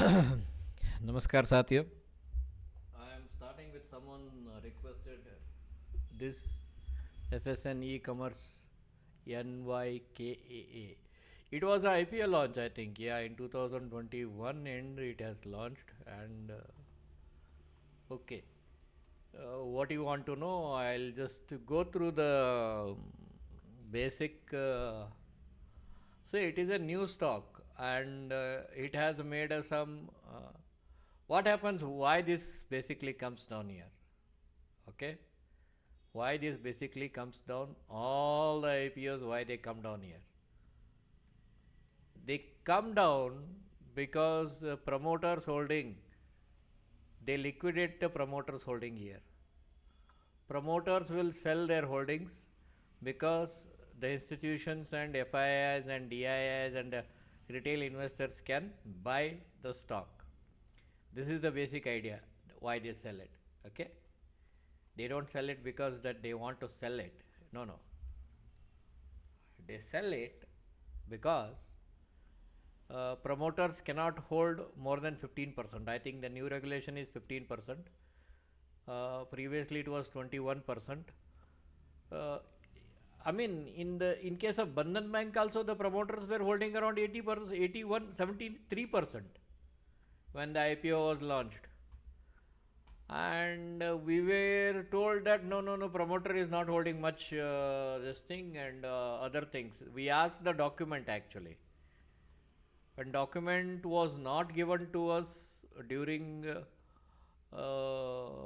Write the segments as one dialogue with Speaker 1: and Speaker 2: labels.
Speaker 1: Namaskar साथियों. I am starting with someone requested this FSN e-commerce NYKAA. It was a IPO launch, I think. Yeah, in 2021 and it has launched. And okay, what you want to know? I'll just go through the basic. See, it is a new stock, and it has made some. What happens? Why this basically comes down here? Okay, why this basically comes down? All the IPOs, why they come down here? They come down because promoters holding, they liquidate the promoters holding here. Promoters will sell their holdings because the institutions and FIIs and DIIs and retail investors can buy the stock. This is the basic idea why they sell it. Okay, they don't sell it because that they want to sell it. No, they sell it because promoters cannot hold more than 15%. I think the new regulation is 15%. Previously it was 21%. uh, I mean, in case of Bandhan Bank also, the promoters were holding around 80%, 81, 73% when the IPO was launched. And we were told that no, promoter is not holding much this thing and other things. We asked the document actually. When document was not given to us during our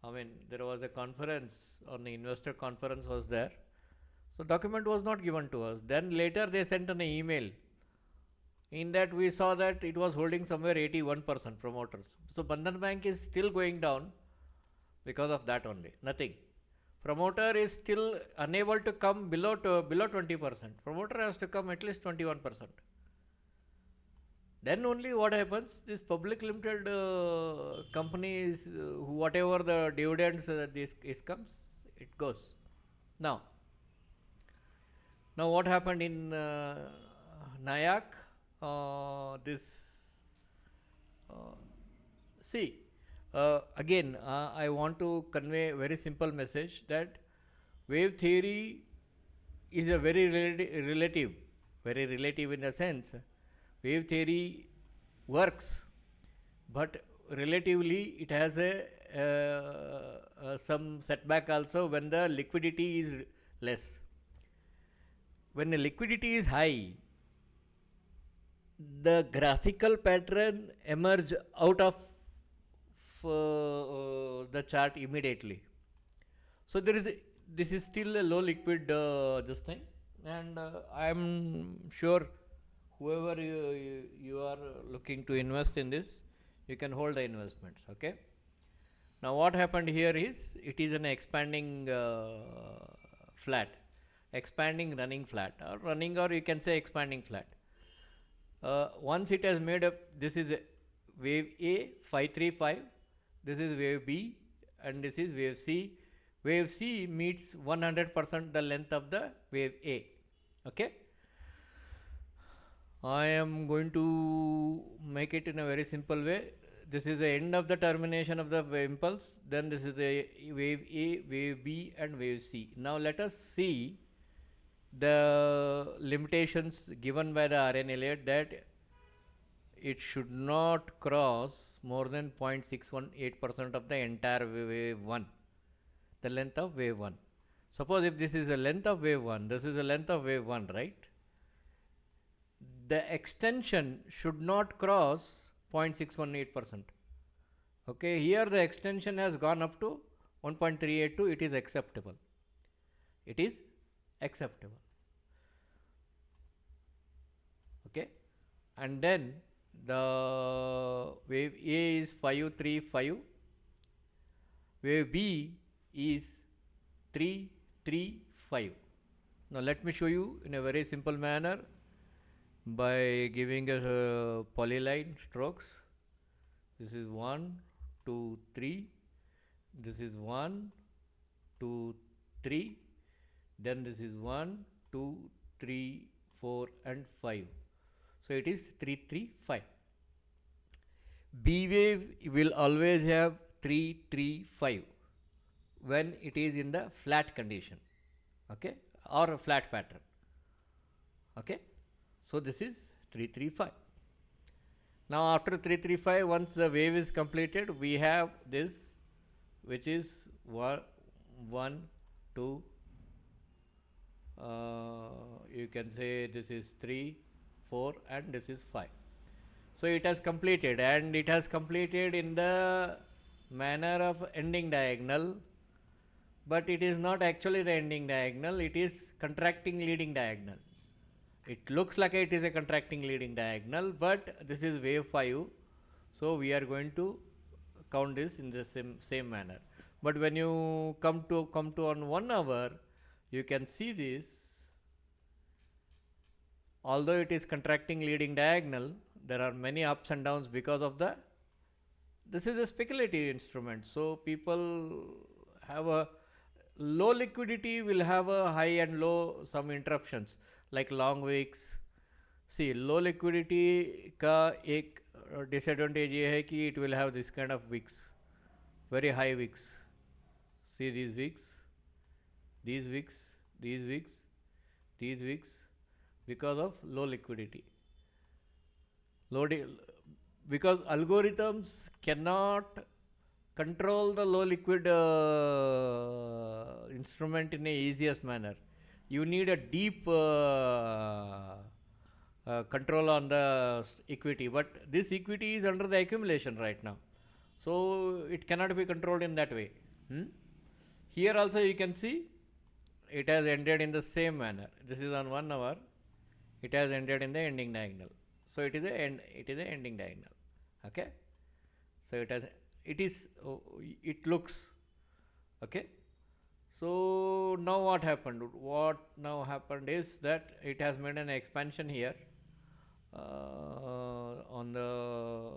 Speaker 1: I mean, there was a conference on the investor conference was there. So document was not given to us. Then later they sent an email. In that we saw that it was holding somewhere 81% promoters. So Bandhan Bank is still going down because of that only. Nothing. Promoter is still unable to come below 20%. Promoter has to come at least 21%. Then only what happens, this public limited companies, whatever the dividends this is comes, it goes. Now, now what happened in Nayak? This see again, I want to convey a very simple message that wave theory is a very relative in the sense wave theory works, but relatively it has some setback also when the liquidity is less. When the liquidity is high, the graphical pattern emerge out of the chart immediately. So this is still a low liquid this thing, and I am sure whoever you are looking to invest in this, you can hold the investments. Okay. Now what happened here is it is an expanding flat, expanding running flat, or running, or you can say expanding flat. Once it has made up, this is wave A 535, this is wave B, and this is wave C. Wave C meets 100% the length of the wave A. Okay. I am going to make it in a very simple way. This is the end of the termination of the impulse. Then this is the wave A, wave B, and wave C. Now let us see the limitations given by the RNLA that it should not cross more than 0.618% of the entire wave 1, the length of wave 1. Suppose if this is the length of wave 1, this is the length of wave 1, right? The extension should not cross 0.618%. Okay, here the extension has gone up to 1.382, it is acceptable. It is acceptable. Okay, and then the wave A is 535, wave B is 335. Now let me show you in a very simple manner by giving a polyline strokes. This is 1, 2, 3. This is 1, 2, 3. Then this is 1, 2, 3, 4, and 5. So it is 335. B wave will always have 335 when it is in the flat condition, okay, or a flat pattern, okay. So this is 335. Now after 335, once the wave is completed, we have this, which is 1 2, you can say this is 3 4 and this is 5. So it has completed, and it has completed in the manner of ending diagonal, but it is not actually the ending diagonal, it is contracting leading diagonal. It looks like it is a contracting leading diagonal, but this is wave 5, so we are going to count this in the same manner. But when you come to on 1 hour, you can see this. Although it is contracting leading diagonal, there are many ups and downs because of this is a speculative instrument. So people have a low liquidity, will have a high and low some interruptions like long wicks. See, low liquidity का एक disadvantage ये है कि it will have this kind of wicks, very high wicks. See these wicks, these wicks, these wicks, these wicks, because of low liquidity. Because algorithms cannot control the low liquid instrument in a easiest manner. You need a deep control on the equity, but this equity is under the accumulation right now, so it cannot be controlled in that way. Here also you can see it has ended in the same manner. This is on 1 hour, it has ended in the ending diagonal, so it is a ending diagonal, okay. So it looks okay. So now what happened? What now happened is that it has made an expansion here on the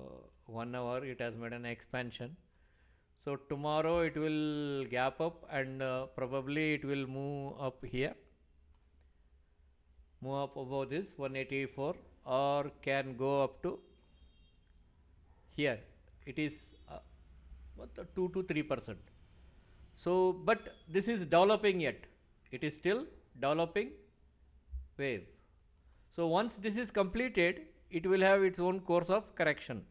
Speaker 1: 1 hour. It has made an expansion. So tomorrow it will gap up, and probably it will move up here, move up above this 184, or can go up to here. It is 2 to 3%. So, but this is developing yet. It is still developing wave. So once this is completed, it will have its own course of correction.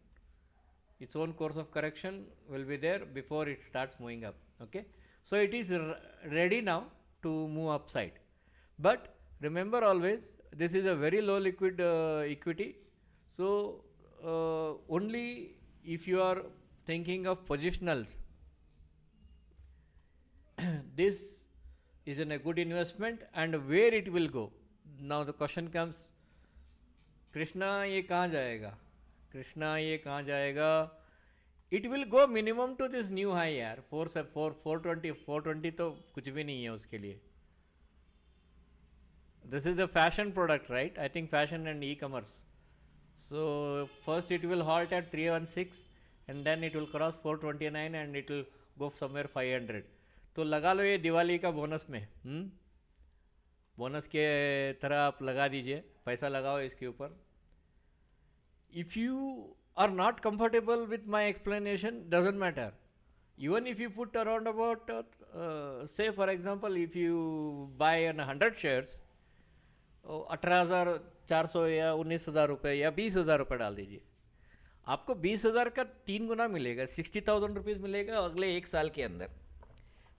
Speaker 1: Its own course of correction will be there before it starts moving up, okay. So it is ready now to move upside. But remember always, this is a very low liquid equity. So only if you are thinking of positionals, this is a good investment, and where it will go. Now the question comes, Krishna ये कहाँ जाएगा? Krishna ये कहाँ जाएगा? It will go minimum to this new high यार, 420 तो कुछ भी नहीं है उसके लिए. This is a fashion product, right? I think fashion and e-commerce. So first it will halt at 316, and then it will cross 429, and it will go somewhere 500. तो लगा लो ये दिवाली का बोनस में, बोनस के तरह आप लगा दीजिए, पैसा लगाओ इसके ऊपर. If you are not comfortable with my explanation, doesn't matter. Even if you put around about, say for example, if you buy 100 shares, 18,400 या 19,000 रुपये या 20,000 रुपये डाल दीजिए, आपको 20,000 का 3 गुना मिलेगा, 60,000 रुपीज़ मिलेगा अगले 1 साल के अंदर.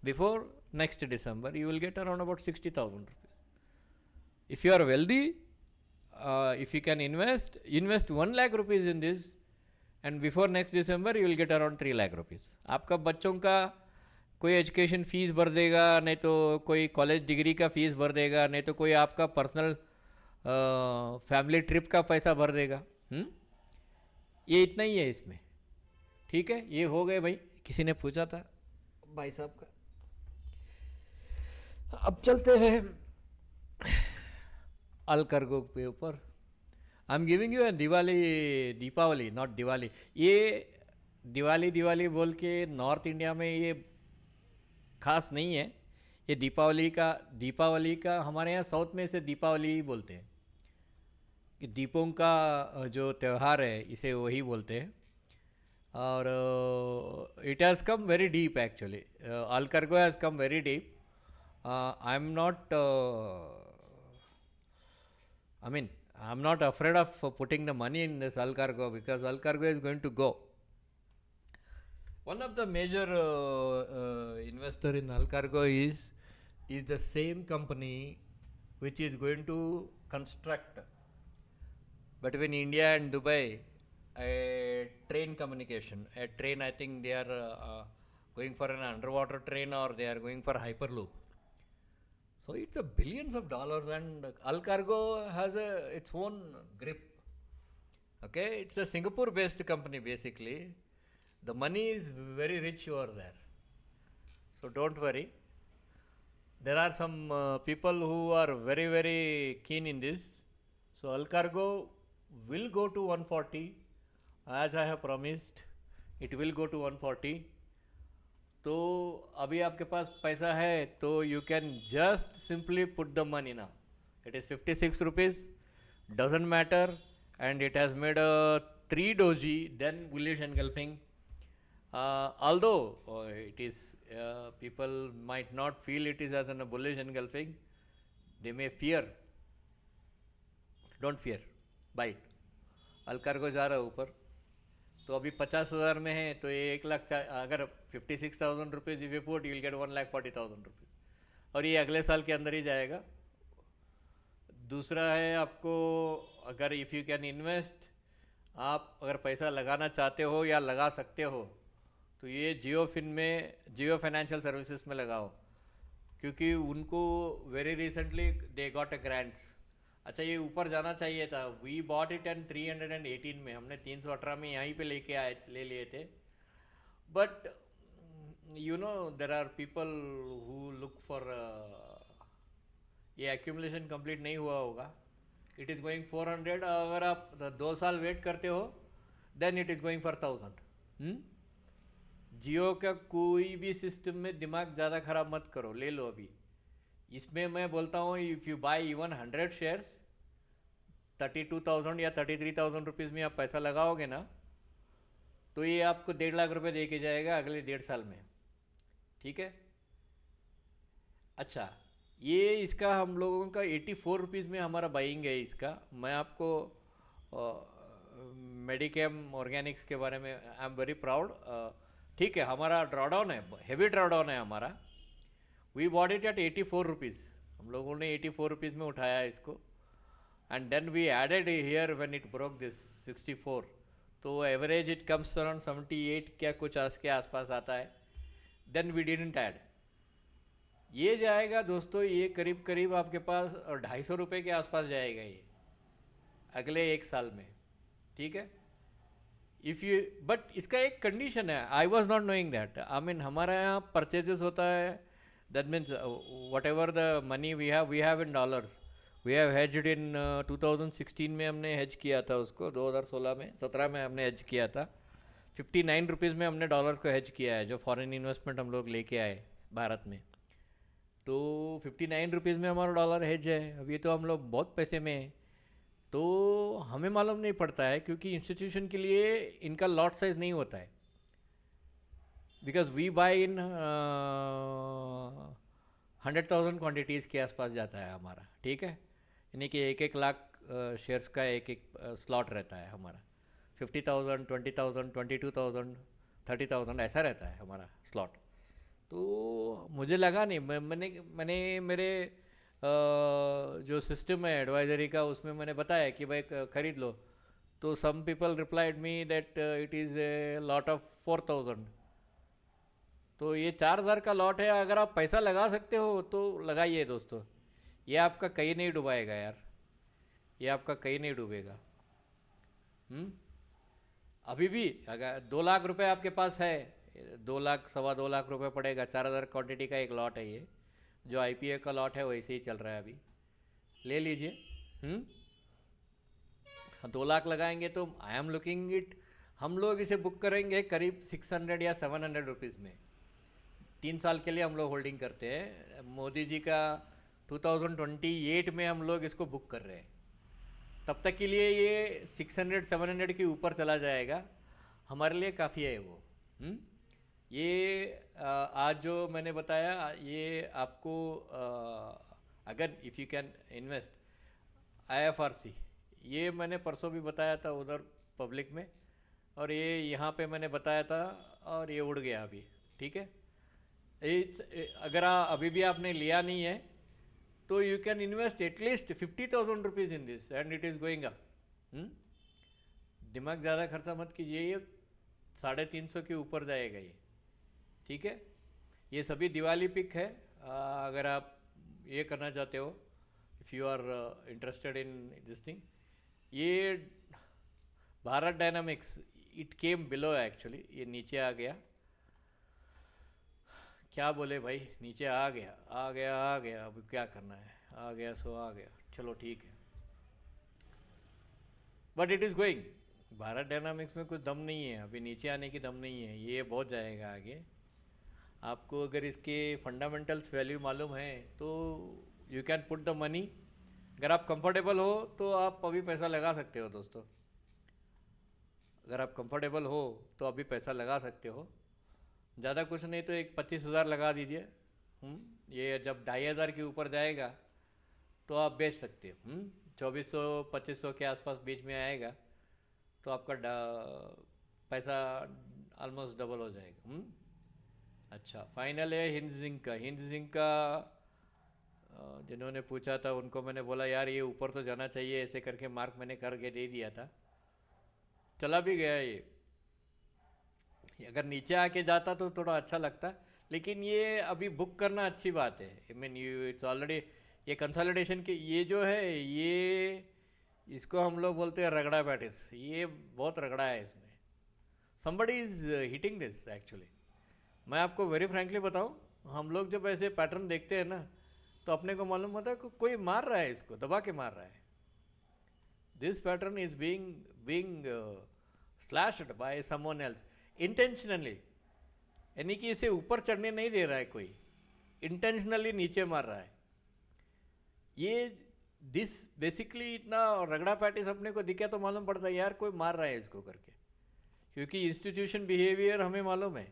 Speaker 1: Before next December, you will get around about 60,000 rupees. If you are wealthy, if you can invest 1 lakh rupees in this, and before next December you will get around 3 lakh rupees. आपका बच्चों का कोई education fees भर देगा, नहीं तो कोई college degree का फ़ीस भर देगा, नहीं तो कोई आपका पर्सनल फैमिली ट्रिप का पैसा भर देगा. ये इतना ही है इसमें, ठीक है. ये हो गए भाई, किसी ने पूछा था भाई साहब का. अब चलते हैं अल कार्गो के ऊपर. I am giving you Deepawali, not Diwali. ये दिवाली बोल के नॉर्थ इंडिया में ये खास नहीं है. ये दीपावली का हमारे यहाँ साउथ में इसे दीपावली ही बोलते हैं. कि दीपों का जो त्यौहार है इसे वही बोलते हैं। और it has come very deep actually, Allcargo has come very deep. I am not, I mean, I'm not afraid of putting the money in this Al Cargo because Al Cargo is going to go. One of the major investor in Al Cargo is the same company which is going to construct between India and Dubai a train communication. A train, I think they are going for an underwater train or they are going for hyperloop. So it's a billions of dollars, and Al Cargo has its own grip. Okay, it's a Singapore-based company basically. The money is very rich over there. So don't worry. There are some people who are very very keen in this. So Al Cargo will go to 140, as I have promised. It will go to 140. तो अभी आपके पास पैसा है तो you can just simply put the money ना. It is 56 rupees, doesn't matter, and it has made 3 doji then bullish engulfing. Although it is, people might not feel it is as a bullish engulfing, they may fear. Don't fear, buy it. Al Cargo जा रहा है ऊपर, तो अभी 50,000 में है तो ये 1 लाख, अगर 56,000 rupees if you put you will get 1,40,000 rupees, और ये अगले साल के अंदर ही जाएगा. दूसरा है आपको, अगर इफ़ यू कैन इन्वेस्ट, आप अगर पैसा लगाना चाहते हो या लगा सकते हो तो ये जियो फाइनेंशियल सर्विसेज में लगाओ, क्योंकि उनको very recently they got a grants. अच्छा, ये ऊपर जाना चाहिए था. वी बॉट इट एंड 318 में, हमने 318 में यहीं पे ले लिए थे. But you know there are people who look for, ये एक्यूमुलेशन कंप्लीट नहीं हुआ होगा. It is going 400. अगर आप 2 साल वेट करते हो then it is going for 1,000. Jio का कोई भी सिस्टम में दिमाग ज़्यादा ख़राब मत करो, ले लो अभी. इसमें मैं बोलता हूँ if you buy even 100 shares 32,000 या 33,000 रुपीज़ में आप पैसा लगाओगे ना, तो ये आपको 1.5 लाख रुपए दे के जाएगा अगले 1.5 साल में. ठीक है. अच्छा, ये इसका हम लोगों का 84 रुपीज़ में हमारा बाइंग है इसका. मैं आपको मेडिकेम ऑर्गेनिक्स के बारे में आई एम वेरी प्राउड. ठीक है, हमारा ड्रॉडाउन है, हेवी ड्रॉडाउन है हमारा. We bought it at 84 rupees. हम लोगों ने 84 रुपीज़ में उठाया इसको, and then we added here when it broke this 64. तो एवरेज इट कम्स अराउंड 78 क्या कुछ के आसपास आता है. Then we didn't add. ये जाएगा दोस्तों, ये करीब करीब आपके पास 250 रुपये के आसपास जाएगा ये अगले 1 साल में. ठीक है. इफ़ यू, बट इसका एक कंडीशन है. I was not knowing that. I mean हमारा यहाँ परचेजेस होता है, that means whatever the money we have in dollars. We have hedged in 2016 में हमने हेज किया था उसको, 2016 में 17 में हमने हेज किया था. 59 रुपीज़ में हमने डॉलर्स को हेज किया है, जो फॉरेन इन्वेस्टमेंट हम लोग लेके आए भारत में. तो 59 रुपीज़ में हमारा डॉलर हेज है. अभी तो हम लोग बहुत पैसे में हैं, तो हमें मालूम नहीं पड़ता है, क्योंकि इंस्टीट्यूशन के लिए इनका लॉट साइज नहीं होता है. Because we buy in 100,000 quantities के आसपास जाता है हमारा. ठीक है. यानी कि 1-1 लाख शेयर्स का एक स्लॉट रहता है हमारा. 50,000, 20,000, 22,000, 30,000 ऐसा रहता है हमारा स्लॉट. तो मुझे लगा नहीं, मैंने मेरे जो सिस्टम है एडवाइजरी का, उसमें मैंने बताया कि भाई खरीद लो. तो some people replied me that it is a lot of 4,000. तो ये 4,000 का लॉट है. अगर आप पैसा लगा सकते हो तो लगाइए दोस्तों. ये आपका कहीं नहीं डुबाएगा यार, ये आपका कहीं नहीं डूबेगा. अभी भी अगर 2 लाख रुपए आपके पास है, 2 लाख 2.25 लाख रुपए पड़ेगा. 4,000 क्वान्टिटी का एक लॉट है ये, जो IPO का लॉट है वैसे ही चल रहा है अभी. ले लीजिए. 2 लाख लगाएंगे तो आई एम लुकिंग इट, हम लोग इसे बुक करेंगे करीब 600 या 700 रुपीज़ में. 3 साल के लिए हम लोग होल्डिंग करते हैं. मोदी जी का 2028 में हम लोग इसको बुक कर रहे हैं, तब तक के लिए ये 600-700 के ऊपर चला जाएगा, हमारे लिए काफ़ी है वो। ये आज जो मैंने बताया ये आपको अगर if you can invest IFRC, ये मैंने परसों भी बताया था उधर पब्लिक में, और ये यहाँ पे मैंने बताया था और ये उड़ गया अभी। ठीक है, अगर अभी भी आपने लिया नहीं है तो you can invest at least 50,000 rupees in this and it is going up. दिमाग ज़्यादा खर्चा मत कीजिए, ये 350 के ऊपर जाएगा ये। ठीक है, ये सभी दिवाली पिक है। अगर आप ये करना चाहते हो, if you are interested in this thing, ये Bharat dynamics it came below actually, ये नीचे आ गया। क्या बोले भाई, नीचे आ गया आ गया आ गया, अब क्या करना है, आ गया सो आ गया, चलो ठीक है। But it is going, Bharat dynamics में कुछ दम नहीं है अभी, नीचे आने की दम नहीं है, ये बहुत जाएगा आगे। आपको अगर इसके फंडामेंटल्स वैल्यू मालूम है तो you can put the money. अगर आप कंफर्टेबल हो तो आप अभी पैसा लगा सकते हो दोस्तों, अगर आप कंफर्टेबल हो तो अभी पैसा लगा सकते हो। ज़्यादा कुछ नहीं तो एक 25,000 लगा दीजिए। ये जब 2,500 के ऊपर जाएगा तो आप बेच सकते हो। 2,400-2,500 के आसपास बीच में आएगा तो आपका पैसा ऑलमोस्ट डबल हो जाएगा। अच्छा, फाइनल है हिंज जिंक का। जिन्होंने पूछा था उनको मैंने बोला यार ये ऊपर तो जाना चाहिए, ऐसे करके मार्क मैंने करके दे दिया था, चला भी गया ये। अगर नीचे आके जाता तो थोड़ा अच्छा लगता, लेकिन ये अभी बुक करना अच्छी बात है। I mean you it's already, ये कंसोलिडेशन के ये जो है ये, इसको हम लोग बोलते हैं रगड़ा पैटिस, ये बहुत रगड़ा है इसमें। somebody is hitting this actually. मैं आपको वेरी फ्रैंकली बताऊं, हम लोग जब ऐसे पैटर्न देखते हैं ना तो अपने को मालूम होता है कि कोई मार रहा है, इसको दबा के मार रहा है। This pattern is being slashed by someone else intentionally, यानी कि इसे ऊपर चढ़ने नहीं दे रहा है कोई, इंटेंशनली नीचे मार रहा है। ये दिस बेसिकली इतना रगड़ा पैटिस अपने को दिखा तो मालूम पड़ता है यार कोई मार रहा है इसको करके, क्योंकि इंस्टीट्यूशन बिहेवियर हमें मालूम है।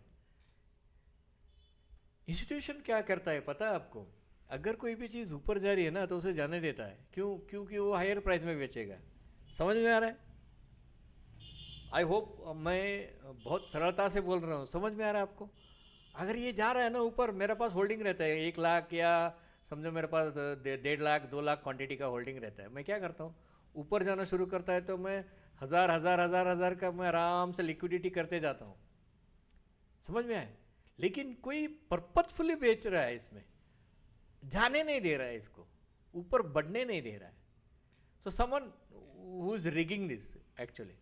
Speaker 1: इंस्टीट्यूशन क्या करता है पता है आपको, अगर कोई भी चीज़ ऊपर जा रही है ना तो उसे जाने देता है। क्यों? क्योंकि वो हायर प्राइस में बेचेगा। समझ में आ रहा है? आई होप मैं बहुत सरलता से बोल रहा हूँ, समझ में आ रहा है आपको? अगर ये जा रहा है ना ऊपर, मेरे पास होल्डिंग रहता है 1 लाख, या समझो मेरे पास 1.5 लाख 2 लाख क्वांटिटी का होल्डिंग रहता है, मैं क्या करता हूँ, ऊपर जाना शुरू करता है तो मैं हज़ार का मैं आराम से लिक्विडिटी करते जाता हूँ। समझ में आए? लेकिन कोई पर्पजफुली बेच रहा है, इसमें जाने नहीं दे रहा है, इसको ऊपर बढ़ने नहीं दे रहा है। So someone who is rigging this actually.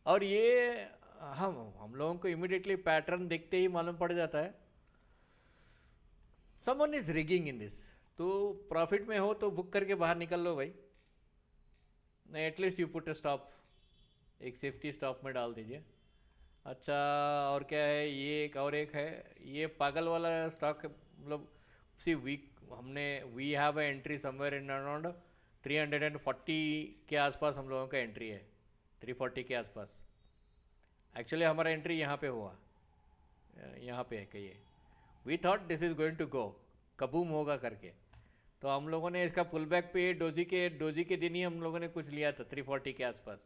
Speaker 1: और ये हम लोगों को इमिडिएटली पैटर्न देखते ही मालूम पड़ जाता है someone is rigging in this. तो प्रॉफिट में हो तो बुक करके बाहर निकल लो भाई, नहीं at least you put a stop, एक सेफ्टी स्टॉप में डाल दीजिए। अच्छा, और क्या है, ये एक है, ये पागल वाला स्टॉक, मतलब सी वीक हमने we have a entry somewhere in around 340 के आसपास हम लोगों का एंट्री है, 340 के आसपास। एक्चुअली हमारा एंट्री यहाँ पे हुआ, यहाँ पे है कि ये we thought this is going to go kaboom होगा करके, तो हम लोगों ने इसका पुल बैक पे डोजी के दिन ही हम लोगों ने कुछ लिया था 340 के आसपास।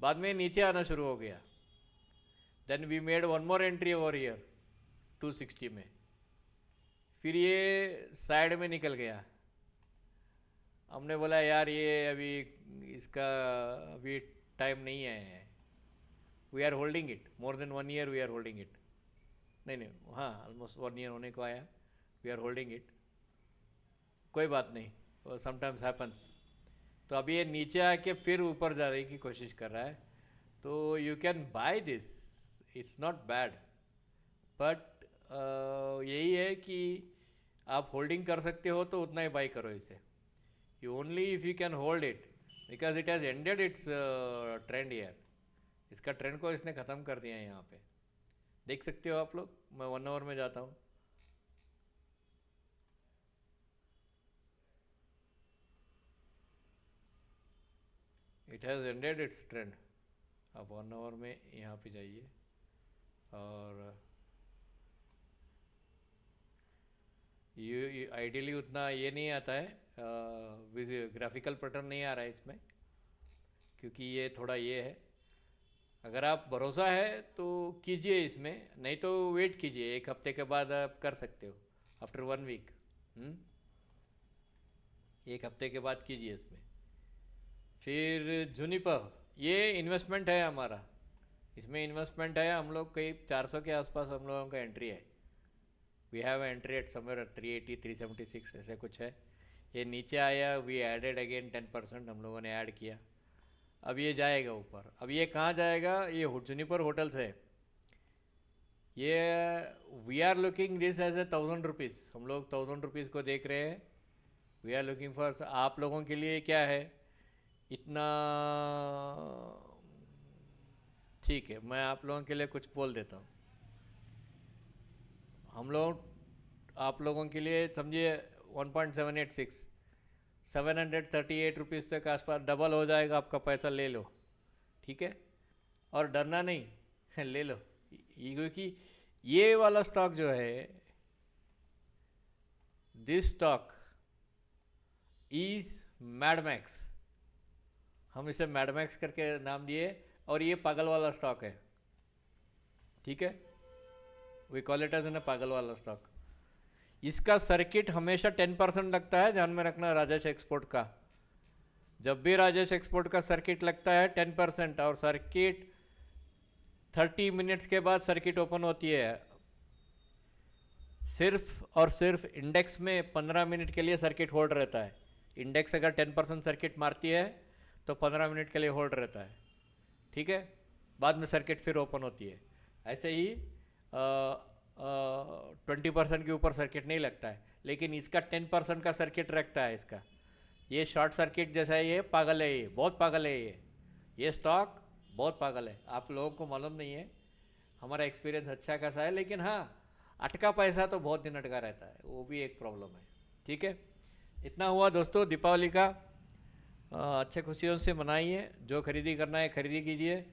Speaker 1: बाद में नीचे आना शुरू हो गया, then we made one more entry over here 260 में, फिर ये साइड में निकल गया। हमने बोला यार ये अभी इसका अभी टाइम नहीं है, we are holding it more than 1 year, we are holding it. नहीं, हाँ ऑलमोस्ट 1 ईयर होने को आया, वी आर होल्डिंग इट। कोई बात नहीं, समटाइम्स हैपन्स। तो अभी ये नीचे आके फिर ऊपर जाने की कोशिश कर रहा है, तो you can by this, it's not bad. But यही है कि आप होल्डिंग कर सकते हो तो उतना ही बाई करो इसे, you only if you can hold it, because it has ended it's trend year. इसका ट्रेंड को इसने ख़त्म कर दिया है। यहाँ पे देख सकते हो आप लोग, मैं 1 आवर में जाता हूँ। It has ended it's trend. आप 1 आवर में यहाँ पे जाइए और ये आइडियली उतना ये नहीं आता है, ग्राफिकल पैटर्न नहीं आ रहा है इसमें, क्योंकि ये थोड़ा ये है। अगर आप भरोसा है तो कीजिए इसमें, नहीं तो वेट कीजिए, 1 हफ्ते के बाद आप कर सकते हो, आफ्टर 1 वीक। 1 हफ्ते के बाद कीजिए इसमें। फिर जुनिपर, ये इन्वेस्टमेंट है हमारा, इसमें इन्वेस्टमेंट है। हम लोग करीब 400 के आसपास हम लोगों का एंट्री है। We have entry at somewhere 380 376 ऐसे कुछ है। ये नीचे आया, वी एडेड अगेन 10%, हम लोगों ने ऐड किया। अब ये जाएगा ऊपर। अब ये कहाँ जाएगा? ये जुनिपर होटल्स है। ये we are looking this as a 1000 rupees, हम लोग 1000 रुपीज़ को देख रहे हैं। वी आर लुकिंग फॉर, आप लोगों के लिए क्या है इतना, ठीक है मैं आप लोगों के लिए कुछ बोल देता हूँ। हम लोग आप लोगों के लिए समझिए 1.786, 738 रुपीज़ तक आसपास डबल हो जाएगा आपका पैसा, ले लो, ठीक है। और डरना नहीं ले लो, क्योंकि ये वाला स्टॉक जो है, दिस स्टॉक इज मैडमैक्स, हम इसे मैडमैक्स करके नाम दिए, और ये पागल वाला स्टॉक है, ठीक है। We call it as an पागल वाला स्टॉक। इसका सर्किट हमेशा 10% लगता है, ध्यान में रखना राजेश एक्सपोर्ट का। जब भी राजेश एक्सपोर्ट का सर्किट लगता है 10%, और सर्किट 30 मिनट्स के बाद सर्किट ओपन होती है। सिर्फ और सिर्फ इंडेक्स में 15 मिनट के लिए सर्किट होल्ड रहता है। इंडेक्स अगर 10% सर्किट मारती है तो 15 मिनट के लिए होल्ड रहता है, ठीक है। बाद में सर्किट फिर ओपन होती है। ऐसे ही 20% के ऊपर सर्किट नहीं लगता है, लेकिन इसका 10% का सर्किट रखता है इसका। ये शॉर्ट सर्किट जैसा है, ये पागल है, ये बहुत पागल है, ये स्टॉक बहुत पागल है। आप लोगों को मालूम नहीं है, हमारा एक्सपीरियंस अच्छा खासा है, लेकिन हाँ अटका पैसा तो बहुत दिन अटका रहता है, वो भी एक प्रॉब्लम है, ठीक है। इतना हुआ दोस्तों दीपावली का। अच्छे खुशियों से मनाइए, जो खरीदी करना है खरीदी कीजिए,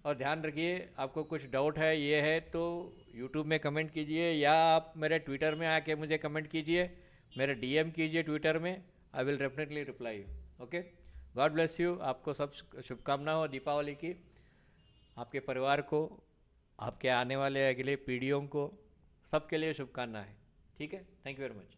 Speaker 1: और ध्यान रखिए आपको कुछ डाउट है ये है तो यूट्यूब में कमेंट कीजिए, या आप मेरे ट्विटर में आके मुझे कमेंट कीजिए, मेरे डीएम कीजिए ट्विटर में, I will definitely reply you. Okay, God bless you. आपको सब शुभकामना हो दीपावली की, आपके परिवार को, आपके आने वाले अगले पीढ़ियों को, सबके लिए शुभकामनाएं, ठीक है। Thank you very much.